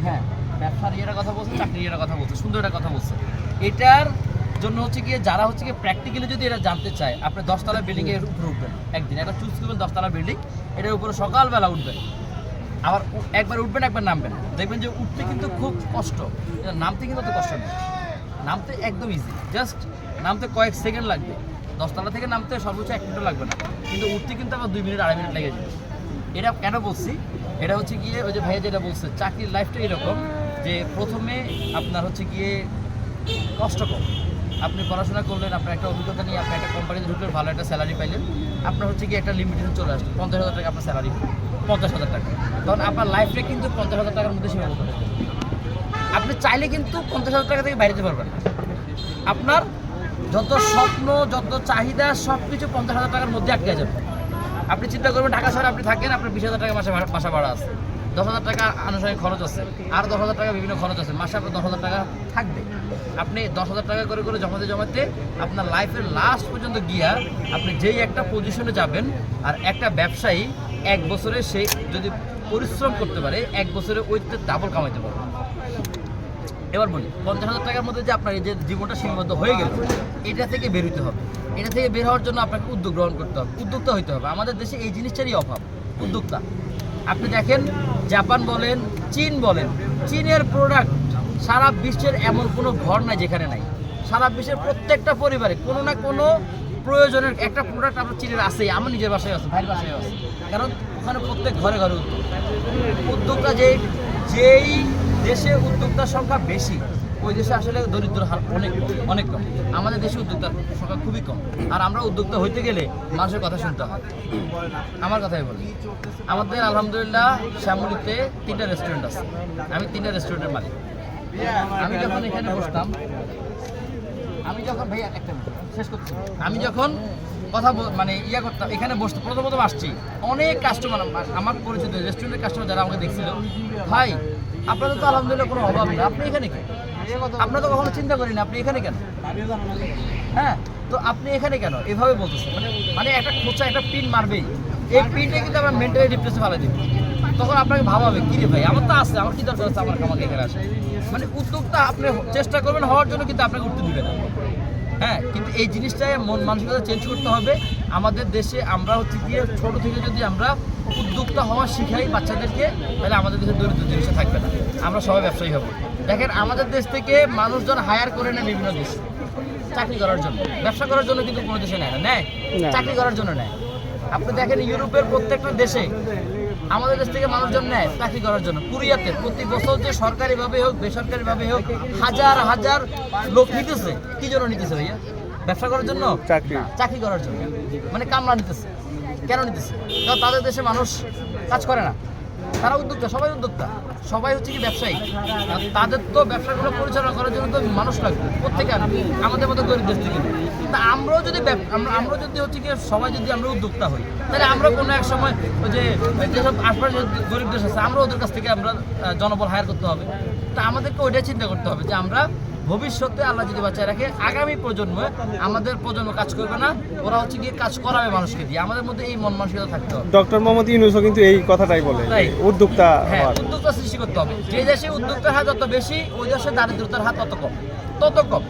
হ্যাঁ ব্যবসার ইয়ের কথা বলছে, চাকরির ইয়ের কথা বলছে, সুন্দর একটা কথা বলছে। এটার জন্য হচ্ছে গিয়ে যারা হচ্ছে গিয়ে প্র্যাকটিক্যালি যদি এটা জানতে চায়, আপনি 10তলা বিল্ডিং এর উপরে উঠবেন একদিন, একটা চুজ করবেন 10তলা বিল্ডিং, এটার উপরে সকালবেলা উঠবেন, আবার একবার উঠবেন একবার নামবেন, দেখবেন যে উঠতে কিন্তু খুব কষ্ট, নামতে কিন্তু অত কষ্ট নেই, নামতে একদম ইজি, জাস্ট নামতে কয়েক সেকেন্ড লাগবে। 10তলা থেকে নামতে সর্বোচ্চ 1 মিনিটও লাগবে না, কিন্তু উঠতে কিন্তু আবার 2 মিনিট 2.5 মিনিট লেগে যাবে। এটা কেন বলছি, এটা হচ্ছে গিয়ে ওই যে ভাইয়া যেটা বলছে, চাকরির লাইফটা এরকম যে প্রথমে আপনার হচ্ছে গিয়ে কষ্ট কম, আপনি পড়াশোনা করলেন, আপনার একটা অভিজ্ঞতা নিয়ে আপনি একটা কোম্পানিতে ঢুকলেন, ভালো একটা স্যালারি পাইলেন, আপনার হচ্ছে গিয়ে একটা লিমিটেশন চলে আসলো 50,000 টাকা আপনার স্যালারি, 50,000 টাকা, তখন আপনার লাইফটা কিন্তু 50,000 টাকার মধ্যে সীমাবদ্ধ হবে। আপনি চাইলে কিন্তু 50,000 টাকা থেকে বাইরে যেতে পারবেন না। আপনার যত স্বপ্ন, যত চাহিদা, সব কিছু 50,000 টাকার মধ্যে আটকে যাবে। আপনি চিন্তা করবেন ঢাকা শহরে আপনি থাকেন, আপনার 20,000 টাকা মাসে বাসা ভাড়া আছে, 10,000 টাকা আনুষঙ্গিক খরচ আছে, আর 10,000 টাকা বিভিন্ন খরচ আছে, মাসে আপনার 10,000 টাকা থাকবে। আপনি 10,000 টাকা করে করে জমাতে জমাতে আপনার লাইফের লাস্ট পর্যন্ত গিয়া আপনি যেই একটা পজিশনে যাবেন, আর একটা ব্যবসায়ী 1 বছরে সে যদি পরিশ্রম করতে পারে, 1 বছরে ওইতে ডাবল কামাইতে পারবে। এবার বলি 50,000 টাকার মধ্যে যে আপনার এই যে জীবনটা সীমাবদ্ধ হয়ে গেল, এটা থেকে বের হতে হবে। এটা থেকে বের হওয়ার জন্য আপনাকে উদ্যোগ গ্রহণ করতে হবে, উদ্যোক্তা হইতে হবে। আমাদের দেশে এই জিনিসটারই অভাব, উদ্যোক্তা। আপনি দেখেন জাপান বলেন, চীন বলেন, চীনের প্রোডাক্ট সারা বিশ্বের এমন কোনো ঘর নাই যেখানে নাই। সারা বিশ্বের প্রত্যেকটা পরিবারে কোনো না কোনো প্রয়োজনের একটা প্রোডাক্ট আপনার চীনের আছেই। আমার নিজের বাসায় আছে, ভাইয়ের বাসায় আছে, কারণ ওখানে প্রত্যেক ঘরে ঘরে উদ্যোক্তা যেই দেশে উদ্যোক্তার সংখ্যা বেশি, ওই দেশে আসলে দরিদ্র হার অনেক অনেক কম। আমাদের দেশে উদ্যোক্তার সংখ্যা খুবই কম, আর আমরা উদ্যোক্তা হইতে গেলে মানুষের কথা শুনতে হয়। আমার কথাই বলি, আমাদের আলহামদুলিল্লাহ শ্যামলীতে 3টা রেস্টুরেন্ট আছে, আমি 3টা রেস্টুরেন্টের মালিক। আমি যখন এখানে বসতাম, ভাইয়া একটা শেষ করছি, আমি যখন কথা মানে ইয়া করতাম, এখানে বসতে প্রথম আসছি, অনেক কাস্টমার আমার পরিচিত রেস্টুরেন্টের কাস্টমার যারা আমাকে দেখছিল, ভাই আপনাদের তো আলহামদুলিল্লাহ কোনো অভাব নেই, আপনি এখানে কেন? আপনারা তো কখনো চিন্তা করেন আপনি এখানে কেন? হ্যাঁ, তো আপনি এখানে কেন এভাবে বলতেছেন, মানে একটা খোঁচা, একটা পিন মারবেই, এই পিনটা কিন্তু আমরা মেন্টালি ডিপ্রেসে ফেলে দিব। তখন আপনাকে ভাবাবে কি রে ভাই, আমার তো আছে, আমার কি দরকার আছে আমাকে এখানে আসে। মানে উদ্যোগটা আপনি চেষ্টা করবেন হওয়ার জন্য, কিন্তু আপনাকে উঠতে দিবে না। হ্যাঁ, কিন্তু এই জিনিসটাই মন মানসিকতা চেঞ্জ করতে হবে আমাদের দেশে। আমরা হচ্ছে গিয়ে ছোটো থেকে যদি আমরা উদ্যোক্তা হওয়া শিখাই বাচ্চাদেরকে, তাহলে আমাদের দেশে দরিদ্র জিনিসটা থাকবে না, আমরা সবাই ব্যবসায়ী হব। দেখেন আমাদের দেশ থেকে মানুষজন হায়ার করে নেয় বিভিন্ন দেশে চাকরি করার জন্য, ব্যবসা করার জন্য কিন্তু কোনো দেশে নেয় না, নেয় চাকরি করার জন্য নেয়। আপনি দেখেন ইউরোপের প্রত্যেকটা দেশে আমাদের দেশ থেকে মানুষজন নেয় চাকরি করার জন্য। কোরিয়াতে প্রতি বছর যে সরকারিভাবে হোক বেসরকারিভাবে হোক হাজার হাজার লোক নিতেছে। কি জন্য নিতেছে ভাইয়া? ব্যবসা করার জন্য? চাকরি করার জন্য, মানে কামলা নিতেছে। কেন নিতেছে? কারণ তাদের দেশে মানুষ কাজ করে না, তারা উদ্যোক্তা, সবাই উদ্যোক্তা, সবাই হচ্ছে কি ব্যবসায়ী। তাদের তো ব্যবসাগুলো পরিচালনা করার জন্য তো মানুষ লাগবে, প্রত্যেকে আমাদের মতো গরিব দেশ থেকে। তা আমরাও যদি হচ্ছে কি সবাই যদি আমরা উদ্যোক্তা হই, তাহলে আমরা কোনো এক সময় ওই যে যেসব আশপাশে গরিব দেশ আছে, আমরা ওদের কাছ থেকে আমরা জনবল হায়ার করতে হবে। তা আমাদেরকে ওইটাই চিন্তা করতে হবে যে আমরা ভবিষ্যতে আল্লাহ যদি বাঁচায় রাখে, আগামী প্রজন্মে আমাদের প্রজন্ম কাজ করবে না, ওরা হচ্ছে গিয়ে কাজ করাবে মানুষকে দিয়ে। আমাদের মধ্যে এই মন মানসিকতা থাকতে হবে। ডক্টর মোহাম্মদ ইউনূসও কিন্তু এই কথাটাই বলে, উদ্যোক্তা, হ্যাঁ, উদ্যোক্তা সৃষ্টি করতে হবে। যে দেশে উদ্যোক্তার হাত যত বেশি, ওই দেশে দারিদ্রতার হাত তত কম।